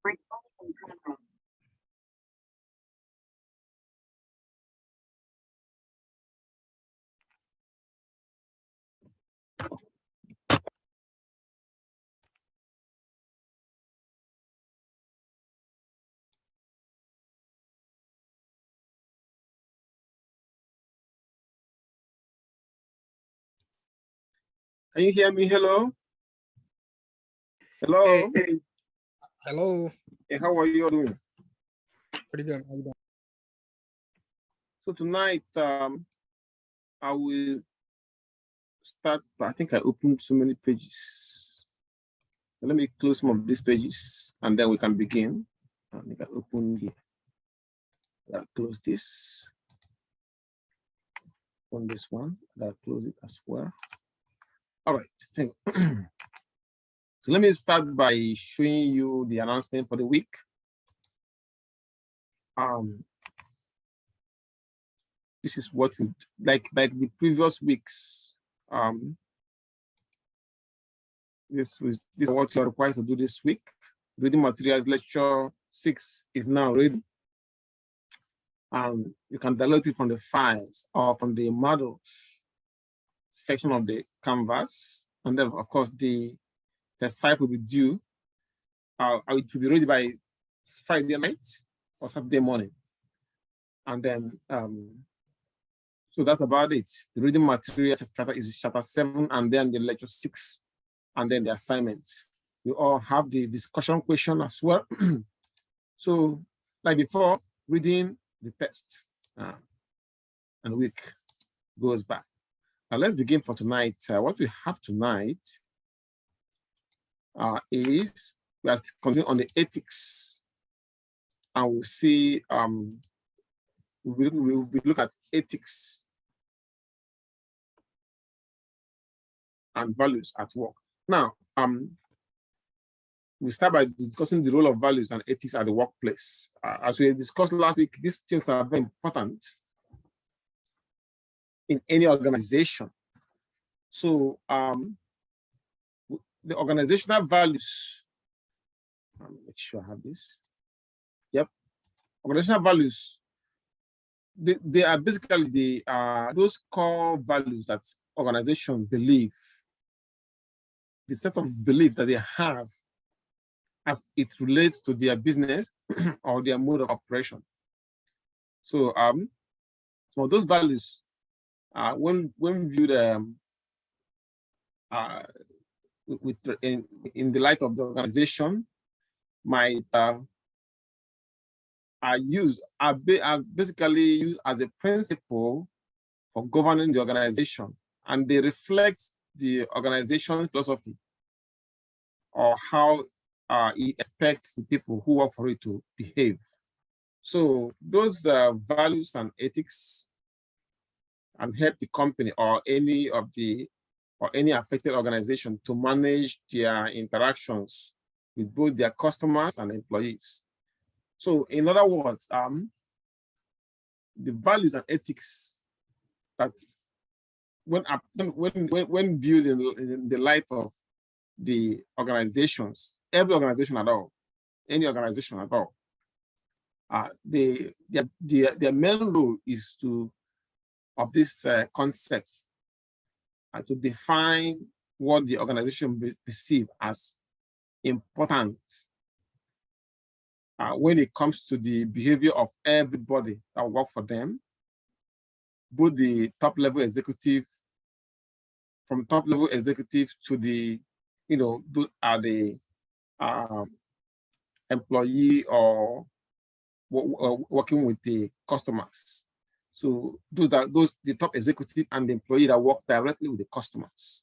Can you hear me? Hello? Hello? Hey. Hello. Hey, how are you doing? Pretty good. How you doing? So tonight, I will start. I think I opened so many pages. Let me close some of these pages and then we can begin. I think I open here. I'll close this. On this one, I'll close it as well. All right, thank you. So let me start by showing you the announcement for the week. This is what we like the previous weeks. This is what you're required to do this week. Reading materials lecture 6 is now ready. You can download it from the files or from the models section of the Canvas. And then, of course, the test 5 will be due. It will be ready by Friday night or Saturday morning. And then, so that's about it. The reading material is chapter 7, and then the lecture 6, and then the assignments. You all have the discussion question as well. So, like before, reading the text and week goes back. Now let's begin for tonight. What we have tonight is we are continuing on the ethics, and we'll see we'll look at ethics and values at work. Now, we start by discussing the role of values and ethics at the workplace. As we discussed last week, these things are very important in any organization. So the organizational values, make sure I have this. Yep. Organizational values, they are basically those core values that organizations believe, the set of beliefs that they have as it relates to their business or their mode of operation. So some of those values, when viewed in the light of the organization, might are basically used as a principle for governing the organization, and they reflect the organization's philosophy or how it expects the people who work for it to behave. So those values and ethics and help the company or any affected organization to manage their interactions with both their customers and employees. So in other words, the values and ethics that when viewed in the light of the organizations, every organization at all, any organization at all, their main role is of this concept to define what the organization perceive as important when it comes to the behavior of everybody that work for them, both the top level executive, from top level executive to the, those are the employee or working with the customers. So the top executive and the employee that work directly with the customers.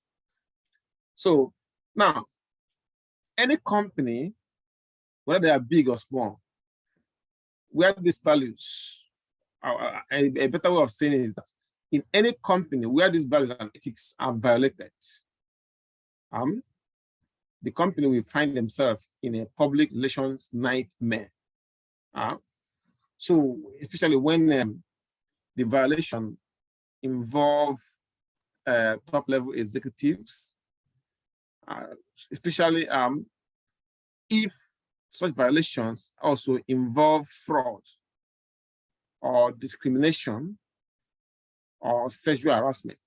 So now, any company, whether they are big or small, where these values, a better way of saying it is that in any company where these values and ethics are violated, the company will find themselves in a public relations nightmare. So especially when the violation involve top level executives, especially if such violations also involve fraud or discrimination or sexual harassment.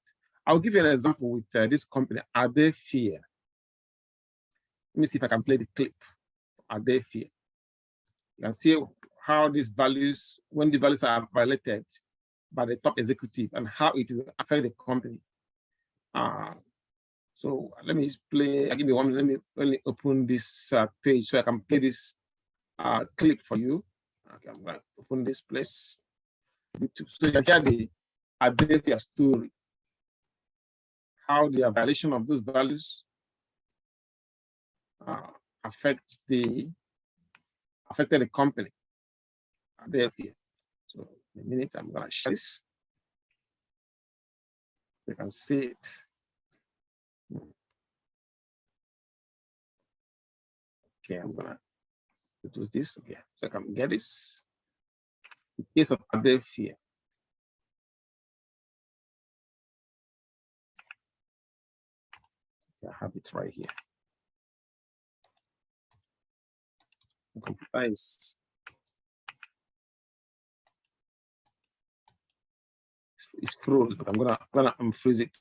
I'll give you an example with this company, Are They Fair? Let me see if I can play the clip. Are They Fair? You can see how these values, when the values are violated by the top executive and how it will affect the company. So let me play, give me 1 minute, let me open this page so I can play this clip for you. Okay, I'm going to open this place. So you can hear the Are They Fair story, how the violation of those values affected the company. Are They Fair? So in a minute, I'm going to share this. You can see it. Okay, I'm gonna do this. Okay, so I can get this. In case of Are They Fair. I have it right here. The computer is froze, but I'm gonna unfreeze it.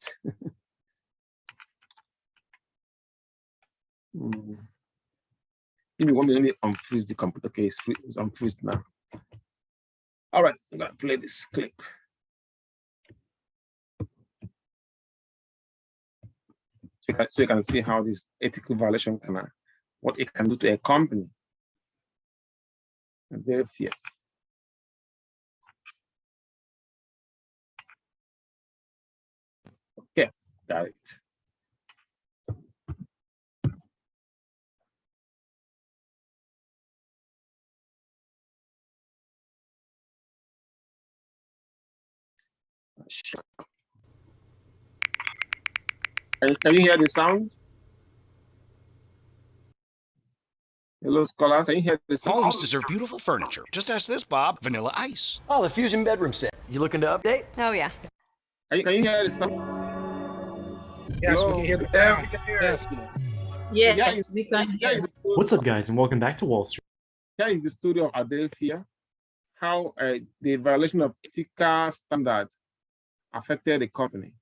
Give me 1 minute, let me unfreeze the computer. Okay, it's unfreezed now. All right, I'm gonna play this clip. So you can see how this ethical violation can, what it can do to a company. And therefore, okay, got it. Can you hear the sound? Hello, scholars. Can you hear the sound? Homes deserve beautiful furniture. Just ask this, Bob. Vanilla Ice. Oh, the Fusion bedroom set. You looking to update? Oh, yeah. Can you hear the sound? Yes, Hello? we can hear the Yeah, sound. we can hear Yes. it. Yes, we can hear. What's up, guys, and welcome back to Wall Street. Here is the story of Are They Fair, how the violation of ethical standards affected the company.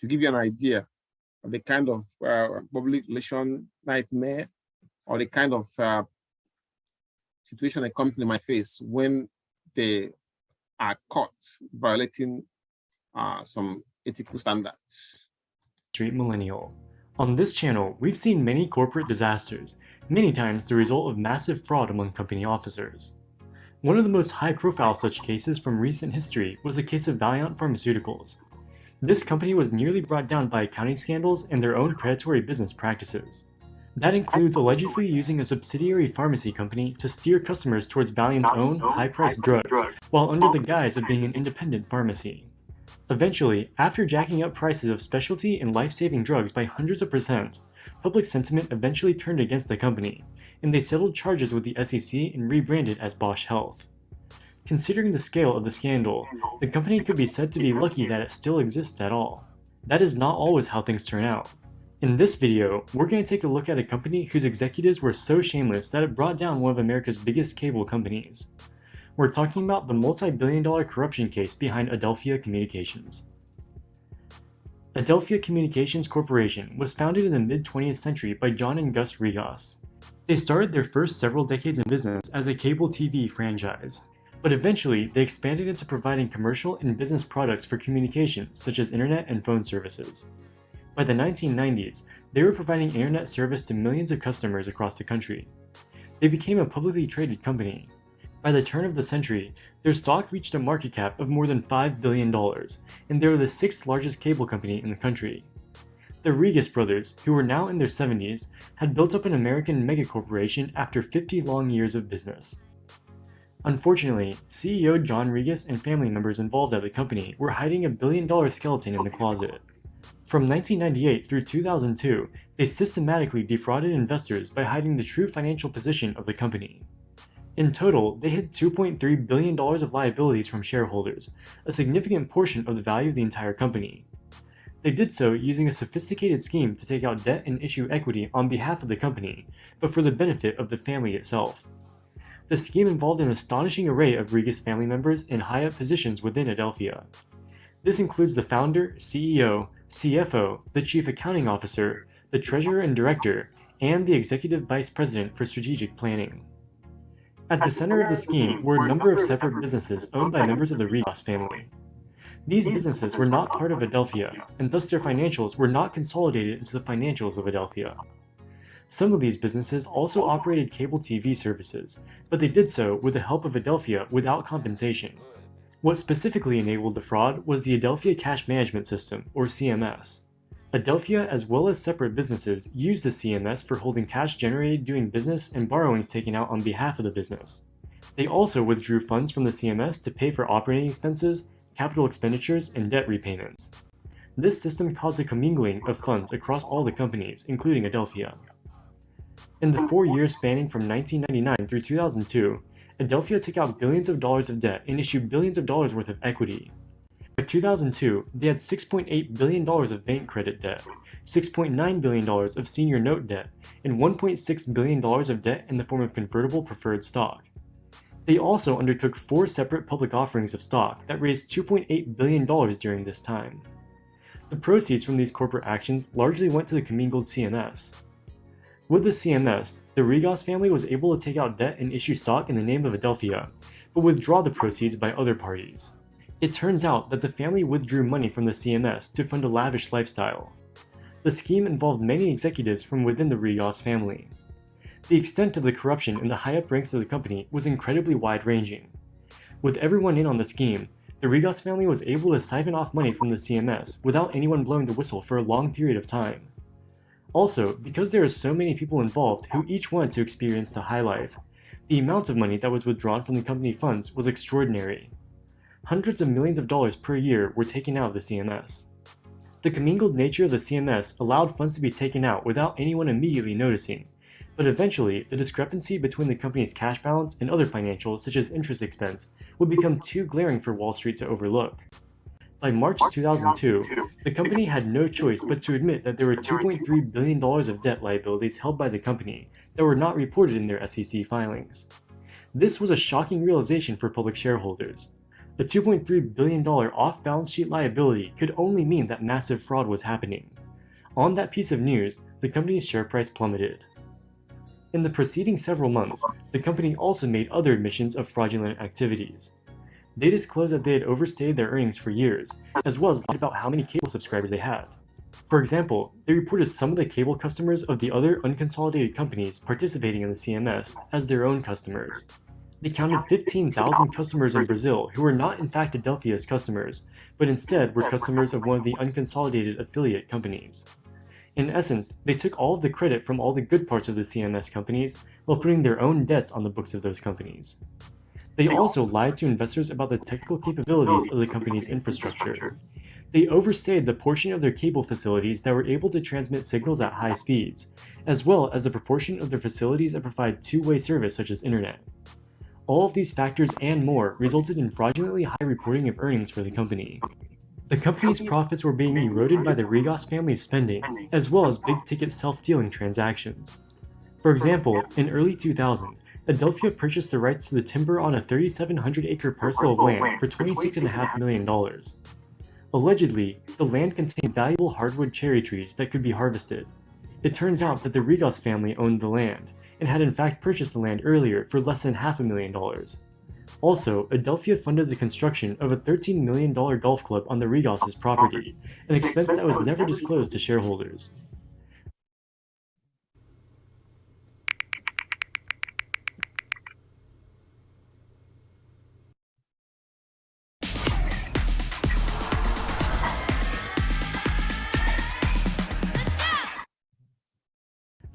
To give you an idea of the kind of public relation nightmare or the kind of situation a company might face when they are caught violating some ethical standards. Street Millennial. On this channel, we've seen many corporate disasters, many times the result of massive fraud among company officers. One of the most high-profile such cases from recent history was the case of Valeant Pharmaceuticals. This company was nearly brought down by accounting scandals and their own predatory business practices. That includes allegedly using a subsidiary pharmacy company to steer customers towards Valeant's own high-priced drugs, while under the guise of being an independent pharmacy. Eventually, after jacking up prices of specialty and life-saving drugs by hundreds of %, public sentiment eventually turned against the company, and they settled charges with the SEC and rebranded as Bausch Health. Considering the scale of the scandal, the company could be said to be lucky that it still exists at all. That is not always how things turn out. In this video, we're going to take a look at a company whose executives were so shameless that it brought down one of America's biggest cable companies. We're talking about the multi-billion-dollar corruption case behind Adelphia Communications. Adelphia Communications Corporation was founded in the mid-20th century by John and Gus Regas. They started their first several decades in business as a cable TV franchise, but eventually they expanded into providing commercial and business products for communications such as internet and phone services. By the 1990s, they were providing internet service to millions of customers across the country. They became a publicly traded company. By the turn of the century, their stock reached a market cap of more than $5 billion, and they were the 6th largest cable company in the country. The Regas brothers, who were now in their 70s, had built up an American megacorporation after 50 long years of business. Unfortunately, CEO John Regas and family members involved at the company were hiding a billion-dollar skeleton in the closet. From 1998 through 2002, they systematically defrauded investors by hiding the true financial position of the company. In total, they hid $2.3 billion of liabilities from shareholders, a significant portion of the value of the entire company. They did so using a sophisticated scheme to take out debt and issue equity on behalf of the company, but for the benefit of the family itself. The scheme involved an astonishing array of Regus family members in high-up positions within Adelphia. This includes the founder, CEO, CFO, the chief accounting officer, the treasurer and director, and the executive vice president for strategic planning. At the center of the scheme were a number of separate businesses owned by members of the Regus family. These businesses were not part of Adelphia, and thus their financials were not consolidated into the financials of Adelphia. Some of these businesses also operated cable TV services, but they did so with the help of Adelphia without compensation. What specifically enabled the fraud was the Adelphia Cash Management System, or CMS. Adelphia, as well as separate businesses, used the CMS for holding cash generated doing business and borrowings taken out on behalf of the business. They also withdrew funds from the CMS to pay for operating expenses, capital expenditures, and debt repayments. This system caused a commingling of funds across all the companies, including Adelphia. In the 4 years spanning from 1999 through 2002, Adelphia took out billions of dollars of debt and issued billions of dollars worth of equity. By 2002, they had $6.8 billion of bank credit debt, $6.9 billion of senior note debt, and $1.6 billion of debt in the form of convertible preferred stock. They also undertook 4 separate public offerings of stock that raised $2.8 billion during this time. The proceeds from these corporate actions largely went to the commingled CMS. With the CMS, the Regus family was able to take out debt and issue stock in the name of Adelphia, but withdraw the proceeds by other parties. It turns out that the family withdrew money from the CMS to fund a lavish lifestyle. The scheme involved many executives from within the Regus family. The extent of the corruption in the high-up ranks of the company was incredibly wide-ranging. With everyone in on the scheme, the Regus family was able to siphon off money from the CMS without anyone blowing the whistle for a long period of time. Also, because there are so many people involved who each wanted to experience the high life, the amount of money that was withdrawn from the company funds was extraordinary. Hundreds of millions of dollars per year were taken out of the CMS. The commingled nature of the CMS allowed funds to be taken out without anyone immediately noticing, but eventually, the discrepancy between the company's cash balance and other financials such as interest expense would become too glaring for Wall Street to overlook. By March 2002, the company had no choice but to admit that there were $2.3 billion of debt liabilities held by the company that were not reported in their SEC filings. This was a shocking realization for public shareholders. A $2.3 billion off-balance sheet liability could only mean that massive fraud was happening. On that piece of news, the company's share price plummeted. In the preceding several months, the company also made other admissions of fraudulent activities. They disclosed that they had overstayed their earnings for years, as well as lied about how many cable subscribers they had. For example, they reported some of the cable customers of the other unconsolidated companies participating in the CMS as their own customers. They counted 15,000 customers in Brazil who were not in fact Adelphia's customers, but instead were customers of one of the unconsolidated affiliate companies. In essence, they took all of the credit from all the good parts of the CMS companies while putting their own debts on the books of those companies. They also lied to investors about the technical capabilities of the company's infrastructure. They overstayed the portion of their cable facilities that were able to transmit signals at high speeds, as well as the proportion of their facilities that provide two-way service such as internet. All of these factors and more resulted in fraudulently high reporting of earnings for the company. The company's profits were being eroded by the Regus family's spending, as well as big-ticket self-dealing transactions. For example, in early 2000, Adelphia purchased the rights to the timber on a 3,700-acre parcel of land for $26.5 million. Allegedly, the land contained valuable hardwood cherry trees that could be harvested. It turns out that the Regus family owned the land, and had in fact purchased the land earlier for less than $500,000. Also, Adelphia funded the construction of a $13 million golf club on the Regus' property, an expense that was never disclosed to shareholders.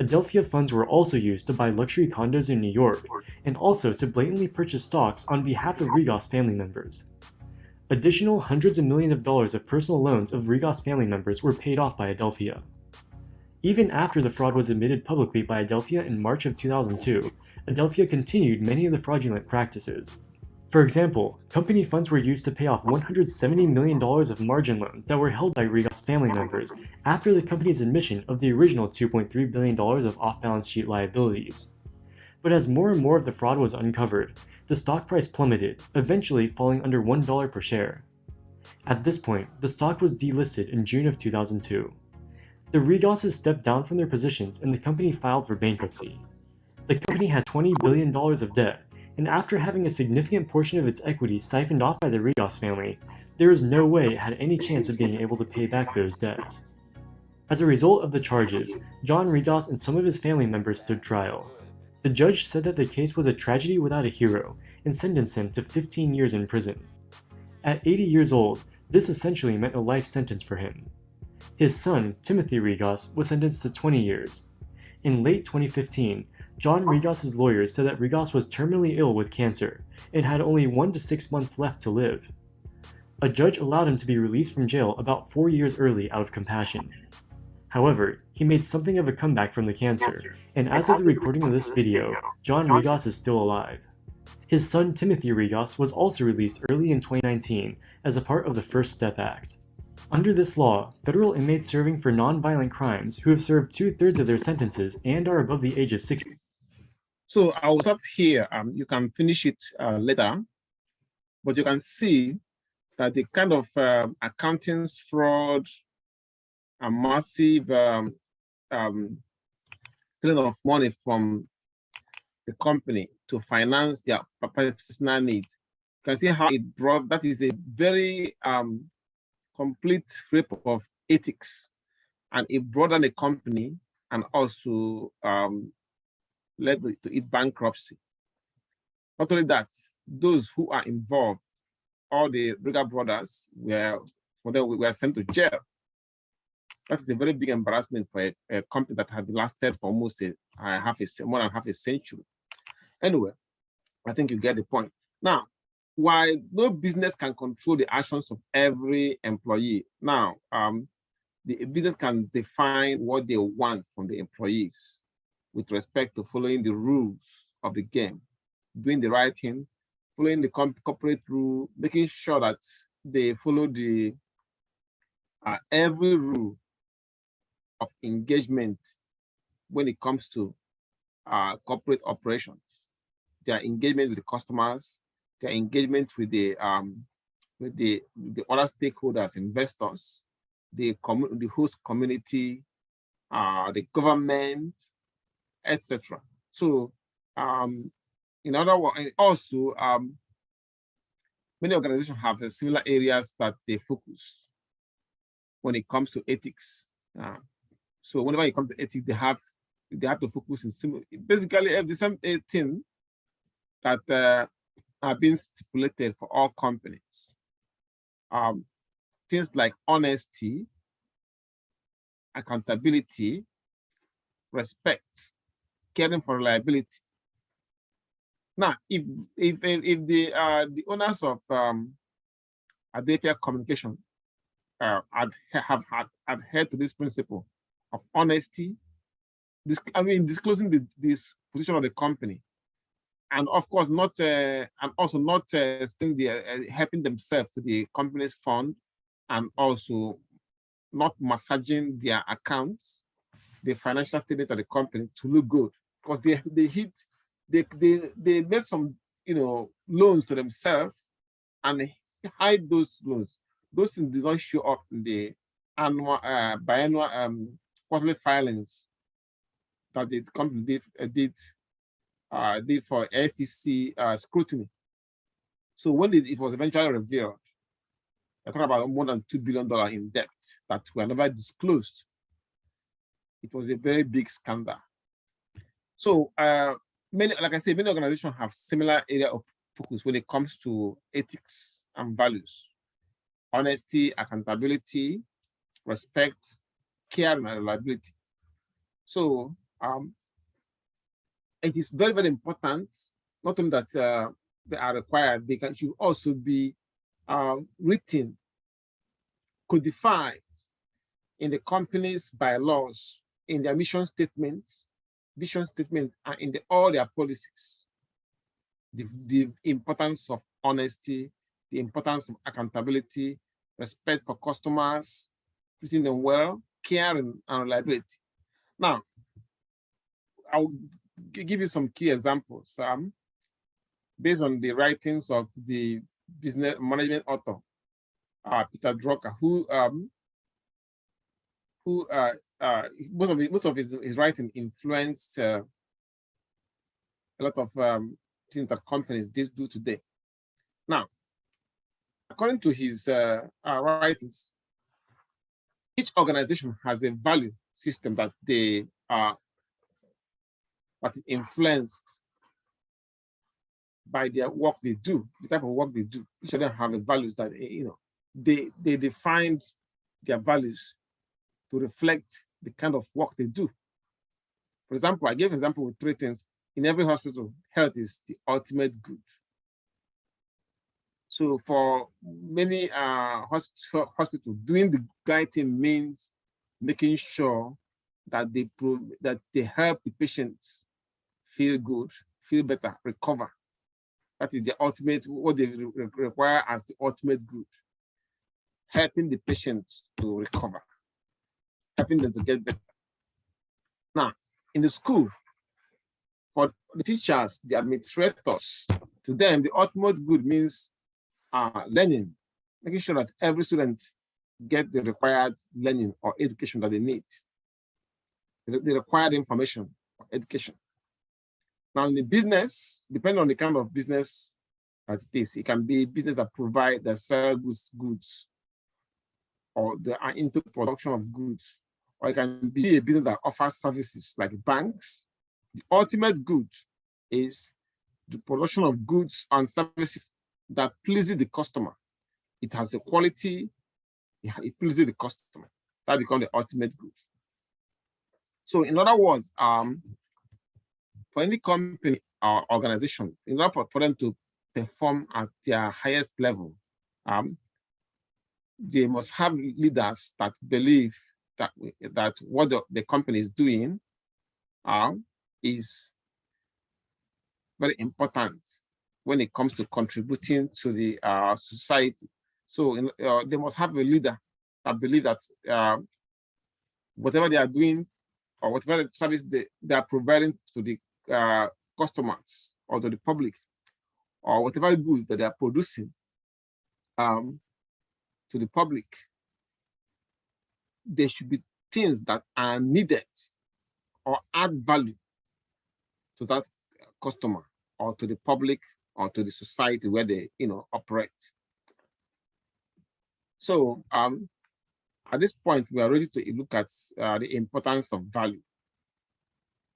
Adelphia funds were also used to buy luxury condos in New York, and also to blatantly purchase stocks on behalf of Regus family members. Additional hundreds of millions of dollars of personal loans of Regus family members were paid off by Adelphia. Even after the fraud was admitted publicly by Adelphia in March of 2002, Adelphia continued many of the fraudulent practices. For example, company funds were used to pay off $170 million of margin loans that were held by Rigas family members after the company's admission of the original $2.3 billion of off-balance sheet liabilities. But as more and more of the fraud was uncovered, the stock price plummeted, eventually falling under $1 per share. At this point, the stock was delisted in June of 2002. The Rigases stepped down from their positions and the company filed for bankruptcy. The company had $20 billion of debt, and after having a significant portion of its equity siphoned off by the Rigas family, there was no way it had any chance of being able to pay back those debts. As a result of the charges, John Rigas and some of his family members stood trial. The judge said that the case was a tragedy without a hero and sentenced him to 15 years in prison. At 80 years old, this essentially meant a life sentence for him. His son, Timothy Rigas, was sentenced to 20 years. In late 2015, John Rigas' lawyers said that Rigas was terminally ill with cancer and had only 1 to 6 months left to live. A judge allowed him to be released from jail about 4 years early out of compassion. However, he made something of a comeback from the cancer, and as of the recording of this video, John Rigas is still alive. His son Timothy Rigas was also released early in 2019 as a part of the First Step Act. Under this law, federal inmates serving for non-violent crimes who have served 2/3 of their sentences and are above the age of 60. So I'll stop here. You can finish it later, but you can see that the kind of accounting fraud and massive stealing of money from the company to finance their personal needs. You can see how it brought, that is a very complete rape of ethics, and it brought down the company and also led to its bankruptcy. Not only that, those who are involved, all the Riga brothers, were sent to jail. That is a very big embarrassment for a company that had lasted for almost more than half a century. Anyway, I think you get the point. Now, while no business can control the actions of every employee, now the business can define what they want from the employees with respect to following the rules of the game, doing the right thing, following the corporate rule, making sure that they follow the every rule of engagement when it comes to corporate operations, their engagement with the customers, their engagement with the other stakeholders, investors, the host community, the government, etc. So, in other words, also many organizations have similar areas that they focus when it comes to ethics. So whenever it comes to ethics, they have to focus in similar, basically the same thing that are being stipulated for all companies. Things like honesty, accountability, respect, caring for reliability. Now, if the owners of Adelphia Communication have adhered to this principle of honesty, disclosing this position of the company, and of course not helping themselves to the company's fund, and also not massaging their accounts, the financial statement of the company to look good, because they made some loans to themselves and hide those loans. Those things did not show up in the annual biannual quarterly filings that the company did for SEC scrutiny. So when it was eventually revealed, I talk about more than $2 billion in debt that were never disclosed. It was a very big scandal. So many organizations have similar area of focus when it comes to ethics and values: honesty, accountability, respect, care, and reliability. So it is very, very important, not only that they are required, they should also be written, codified in the company's bylaws, in their mission statements, vision statement, and in all their policies. The importance of honesty, the importance of accountability, respect for customers, treating them well, care and reliability. Now, I'll give you some key examples based on the writings of the business management author, Peter Drucker, who most of his writing influenced a lot of things that companies do today. Now, according to his writings, each organization has a value system that they that is influenced by their work they do, the type of work they do. Each of them have a values that they defined their values to reflect the kind of work they do. For example, I gave an example with three things. In every hospital, health is the ultimate good. So for many hospitals, doing the right thing means making sure that they help the patients feel good, feel better, recover. That is the ultimate, what they require as the ultimate good. Helping the patients to recover, helping them to get better. Now, in the school, for the teachers, the administrators, to them, the ultimate good means learning, making sure that every student get the required learning or education that they need, the required information or education. Now, in the business, depending on the kind of business that it is, it can be business that sell goods, or they are into production of goods, or it can be a business that offers services like banks. The ultimate good is the production of goods and services that pleases the customer. It has a quality, it pleases the customer. That becomes the ultimate good. So in other words, for any company or organization, in order for them to perform at their highest level, they must have leaders that believe that what the company is doing is very important when it comes to contributing to the society. So they must have a leader that believe that whatever they are doing or whatever service they are providing to the customers or to the public, or whatever goods that they are producing to the public, there should be things that are needed or add value to that customer or to the public or to the society where they operate. So at this point, we are ready to look at the importance of value.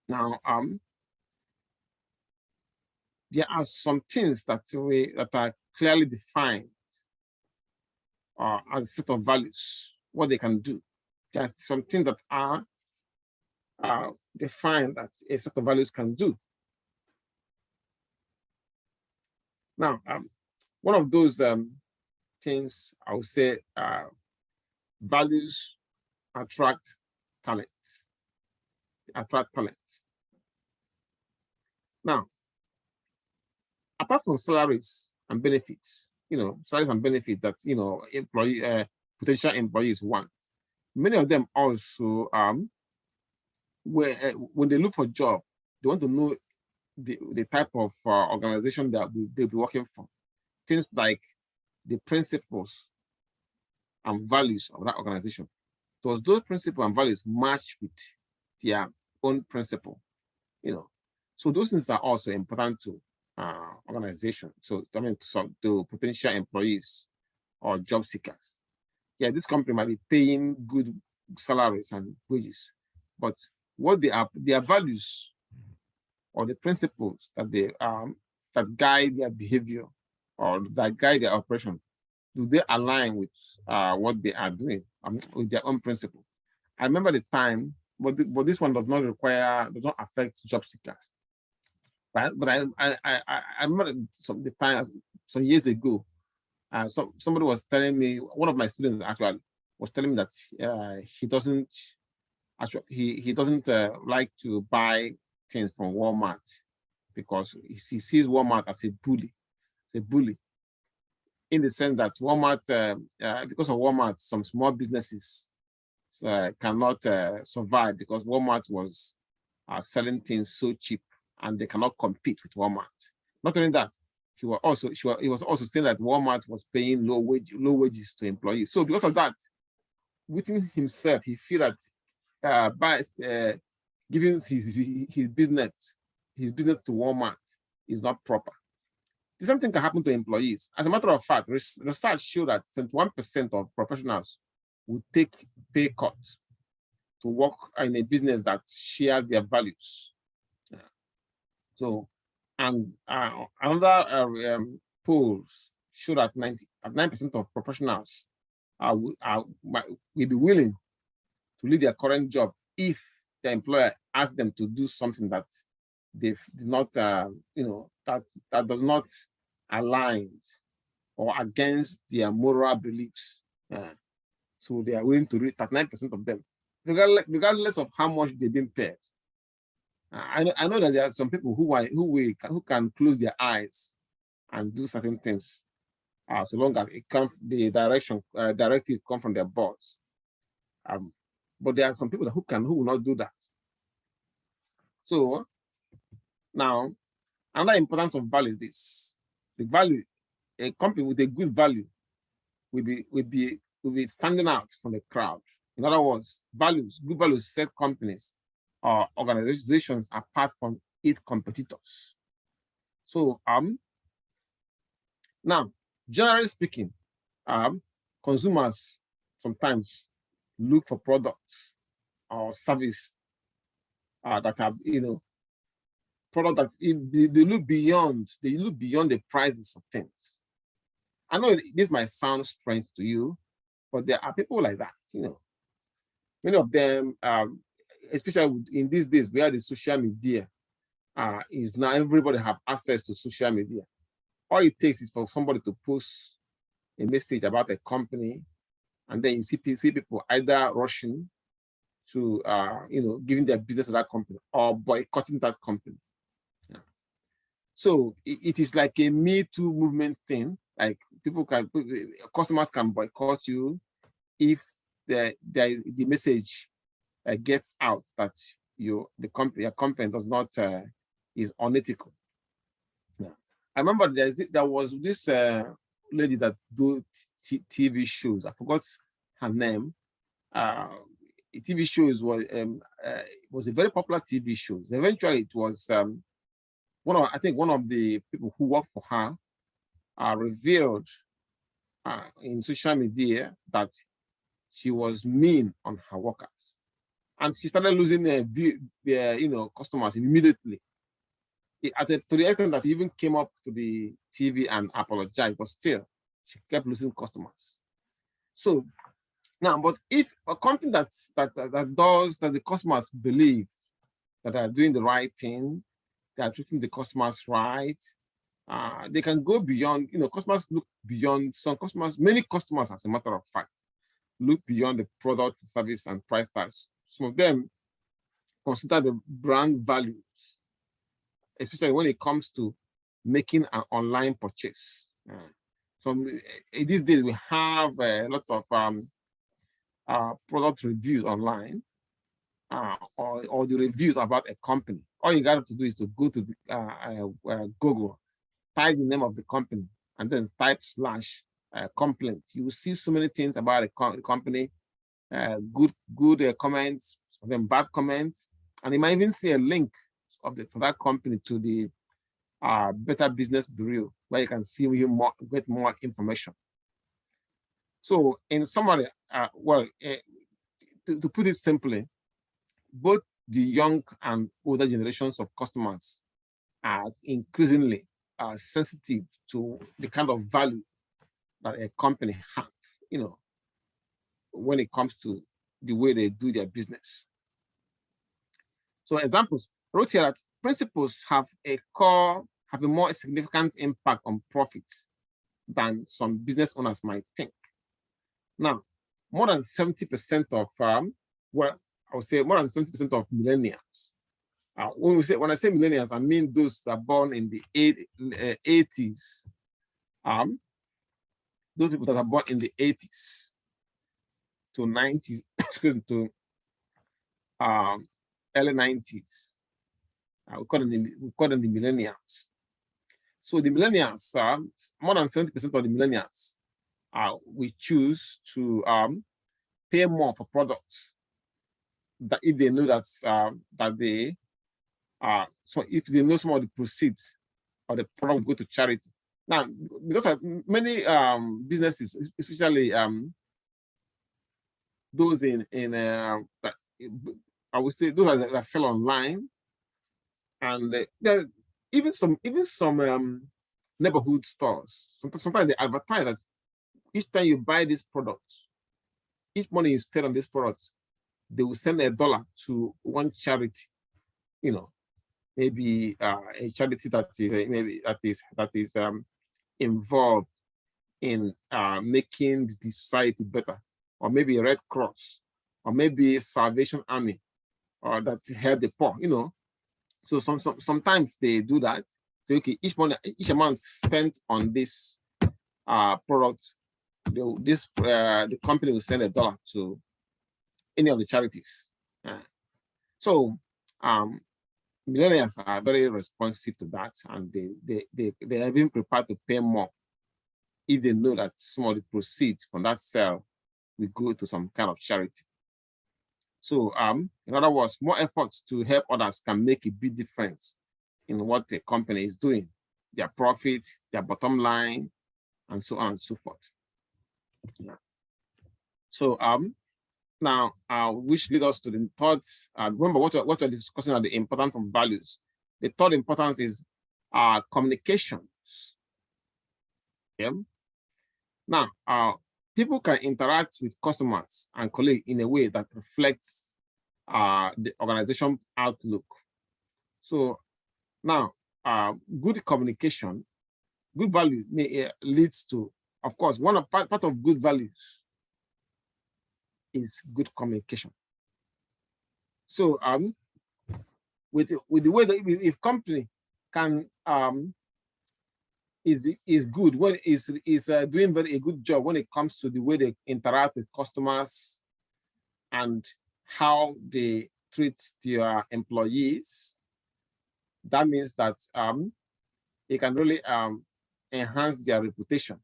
Now, there are some things that are clearly defined as a set of values, what they can do. There are some things that are defined that a set of values can do. Now, one of those things I would say values attract talent. Attract talent. Now, apart from salaries and benefits, salaries and benefits that potential employees want, many of them also when they look for a job, they want to know the type of organization that they'll be working for. Things like the principles and values of that organization. Does those principles and values match with their own principle? So those things are also important to organization. So to potential employees or job seekers. Yeah, this company might be paying good salaries and wages, but what their values or the principles that that guide their behavior or that guide their operation, do they align with what they are doing, with their own principle? I remember the time, but this one does not affect job seekers. Right? But I remember the time some years ago, somebody was telling me, one of my students actually was telling me that he doesn't like to buy things from Walmart because he sees Walmart as a bully. in the sense that Walmart, because of Walmart, some small businesses cannot survive because Walmart was selling things so cheap and they cannot compete with Walmart. Not only that, he was also saying that Walmart was paying low wages to employees. So because of that, within himself, he feel that by giving his business to Walmart is not proper. The same thing can happen to employees. As a matter of fact, research showed that 71% of professionals would take pay cut to work in a business that shares their values. So, and another polls show that 99% of professionals will be willing to leave their current job if the employer asks them to do something that they did not, that does not align or against their moral beliefs. So they are willing to read 39% of them, regardless of how much they've been paid. I know that there are some people who can close their eyes and do certain things, so long as the directive come from their boss. But there are some people who will not do that. So now, another importance of value is this: the value, a company with a good value will be standing out from the crowd. In other words, good values set companies or organizations apart from its competitors. So now, generally speaking, consumers sometimes look for products or service that have, products that they look beyond the prices of things. I know this might sound strange to you, but there are people like that. Many of them, especially in these days where the social media is now everybody have access to social media. All it takes is for somebody to post a message about a company, and then you see people either rushing to giving their business to that company or boycotting that company. Yeah. So it is like a Me Too movement thing. Like customers can boycott you if the message gets out that your company does not is unethical. Yeah. I remember there was this lady that do TV shows. I forgot her name. TV shows was a very popular TV shows. Eventually, it was one of the people who worked for her revealed in social media that she was mean on her workers, and she started losing customers immediately. To the extent that she even came up to the TV and apologized, but still she kept losing customers. So now, but if a company that the customers believe that they are doing the right thing, they are treating the customers right, they can go beyond. Customers look beyond. Many customers, as a matter of fact, look beyond the product, service, and price tags. Some of them consider the brand values, especially when it comes to making an online purchase. So these days we have a lot of product reviews online, or the reviews about a company. All you got to do is to go to Google, type the name of the company, and then type / complaint. You will see so many things about a company, good comments, some of them bad comments, and you might even see a link for that company to the Better Business Bureau, where you can see get more information. So in summary, to put it simply, both the young and older generations of customers are increasingly sensitive to the kind of value that a company has, when it comes to the way they do their business. So examples, wrote here that principles have a more significant impact on profits than some business owners might think. Now, more than 70% of I would say more than 70% of millennials. When I say millennials, I mean those that are born in the 80s. those people that are born in the 80s to 90s, excuse me, to early 90s. We call them the millennials. So the millennials, more than 70% of the millennials, we choose to pay more for products that if they know that they so if they know some of the proceeds or the product go to charity. Now, because of many businesses, especially those I would say those that sell online, and there even some neighborhood stores. Sometimes they advertise that each time you buy this product, each money you spend on this product, they will send $1 to one charity. You know, maybe a charity that is involved in making the society better, or maybe a Red Cross, or maybe a Salvation Army, or that help the poor. You know, so sometimes they do that. So okay, each amount spent on this product, the company will send $1 to any of the charities. So millennials are very responsive to that, and they are even prepared to pay more if they know that some of the proceeds from that sale will go to some kind of charity. So in other words, more efforts to help others can make a big difference in what the company is doing, their profit, their bottom line, and so on and so forth. Yeah. So now, which leads us to the third. Remember what we're discussing are the importance of values. The third importance is communications. Yeah. Now, people can interact with customers and colleagues in a way that reflects the organization outlook. So now, good communication, good value leads to, of course, part of good values is good communication. So with the way that if company can is good when is doing a good job when it comes to the way they interact with customers and how they treat their employees, that means that it can really enhance their reputation,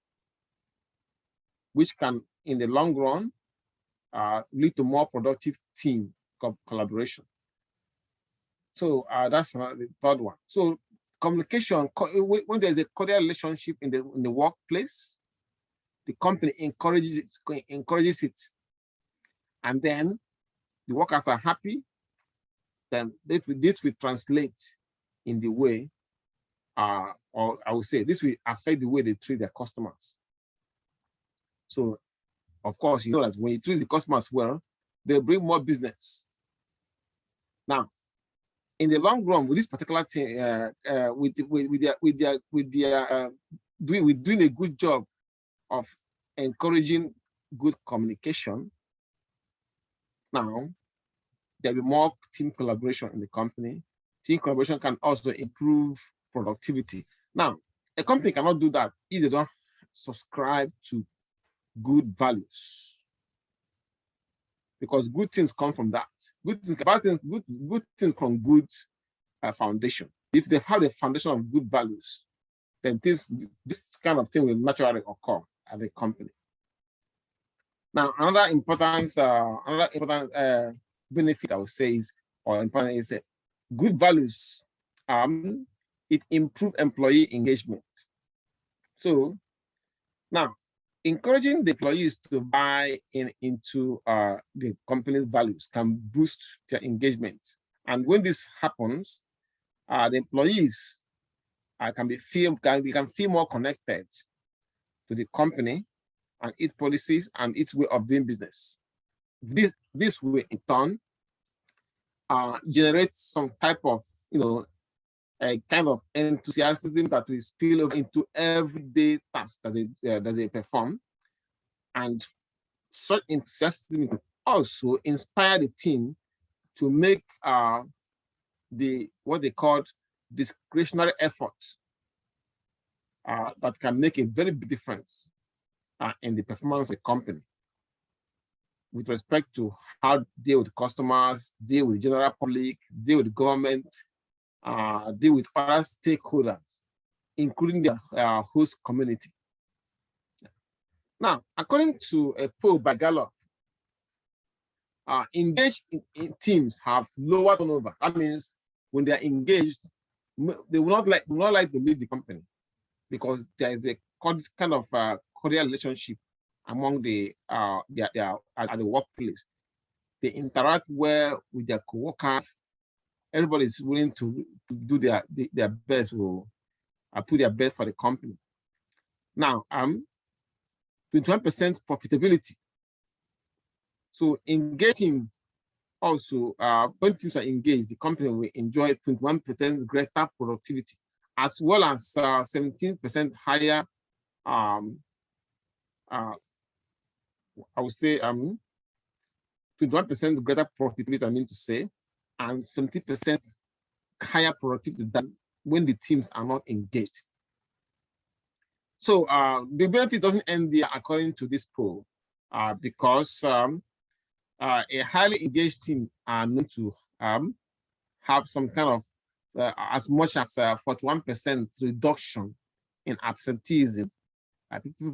which can in the long run lead to more productive team collaboration. So that's the third one. So communication, when there's a cordial relationship in the workplace, the company encourages it, and then the workers are happy, then this will translate in the way, or I would say this will affect the way they treat their customers. So of course, you know that when you treat the customers well, they'll bring more business. Now, in the long run, with this particular thing, doing a good job of encouraging good communication, now there'll be more team collaboration in the company. Team collaboration can also improve productivity. Now, a company cannot do that if they don't subscribe to good values, because good things come from that. Good things from good foundation. If they have a foundation of good values, then this kind of thing will naturally occur at the company. Now, another important benefit I would say is, or important is that good values. It improves employee engagement. So now, encouraging the employees to buy into the company's values can boost their engagement. And when this happens, the employees can feel more connected to the company and its policies and its way of doing business. This will in turn generate some type of, a kind of enthusiasm that will spill over into everyday tasks that they perform, and such enthusiasm can also inspire the team to make what they call discretionary efforts that can make a very big difference in the performance of the company with respect to how to deal with customers, deal with the general public, deal with the government, deal with other stakeholders, including the host community. Now, according to a poll by Gallup, engaged in teams have lower turnover. That means when they are engaged, they will not like to leave the company because there is a kind of cordial relationship among the at the workplace. They interact well with their co-workers. Everybody is willing to do their best, will put their best for the company. Now, 21% profitability. So engaging also, when teams are engaged, the company will enjoy 21% greater productivity, as well as 17% higher, I would say 21% greater profitability, I mean to say, and 70% higher productivity than when the teams are not engaged. So the benefit doesn't end there according to this poll, because a highly engaged team are known to have some kind of as much as 41% reduction in absenteeism.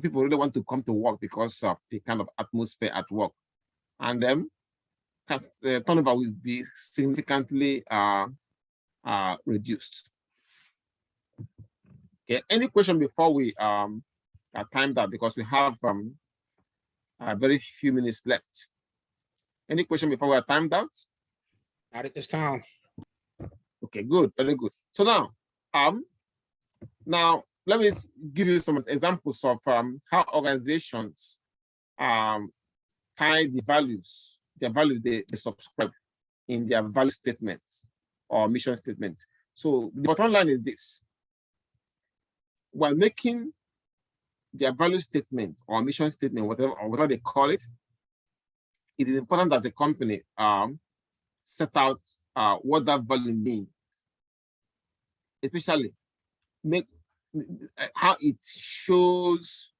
People really want to come to work because of the kind of atmosphere at work, and then turnover will be significantly reduced. Okay, any question before we time that, because we have very few minutes left. Any question before we are timed out? Not at this time. Okay, good, very good. So now let me give you some examples of how organizations tie the values, they subscribe in their value statements or mission statements. So the bottom line is this: while making their value statement or mission statement, whatever they call it, it is important that the company set out what that value means, especially how it shows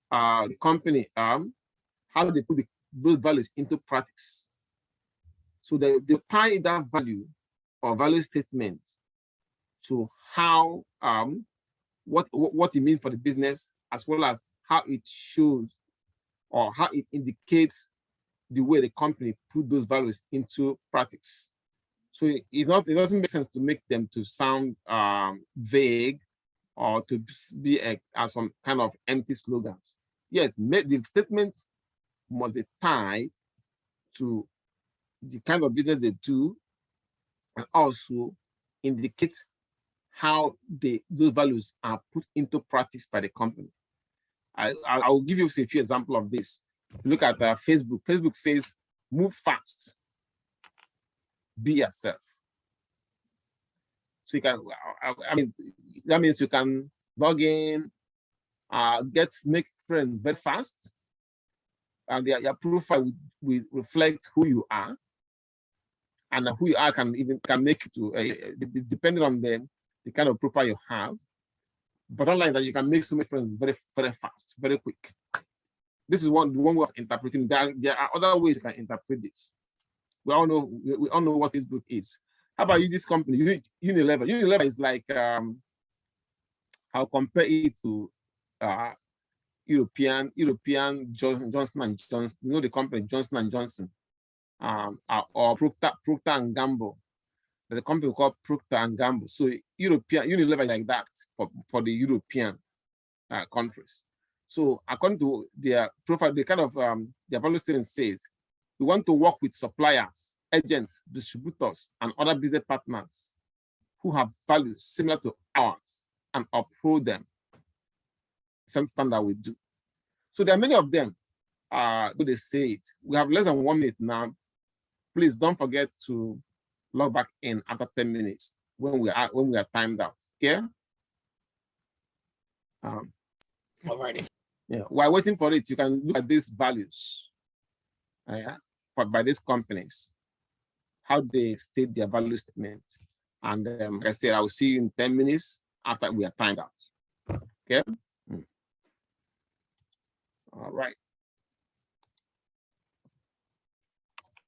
the company how they put those values into practice. So they tie that value or value statement to how what it means for the business, as well as how it shows or how it indicates the way the company put those values into practice. So it doesn't make sense to make them to sound vague or to be as some kind of empty slogans. Yes, the statement must be tied to the kind of business they do, and also indicate how those values are put into practice by the company. I will give you a few examples of this. Look at Facebook. Facebook says, "Move fast, be yourself." So you can, I mean, that means you can log in, make friends very fast, and your profile will reflect who you are, and who you are can make it to depending on the kind of profile you have. But unlike that, you can make so many friends very, very fast, very quick. This is one way of interpreting. There are other ways you can interpret this. We all know what Facebook is. How about this company, Unilever? Unilever is like I'll compare it to European Johnson and Johnson. You know the company Johnson and Johnson, or Procter and Gamble. There's a company called Procter and Gamble. So Unilever is like that for the European countries. So according to their profile, the kind of their value statement says, we want to work with suppliers, agents, distributors, and other business partners who have values similar to ours and uphold them. Same standard we do. So there are many of them. Do they say it? We have less than 1 minute now. Please don't forget to log back in after 10 minutes when we are timed out. Okay? Alrighty. Yeah. While waiting for it, you can look at these values by these companies, how they state their value statement. And like I said, I will see you in 10 minutes after we are timed out. Okay? All right.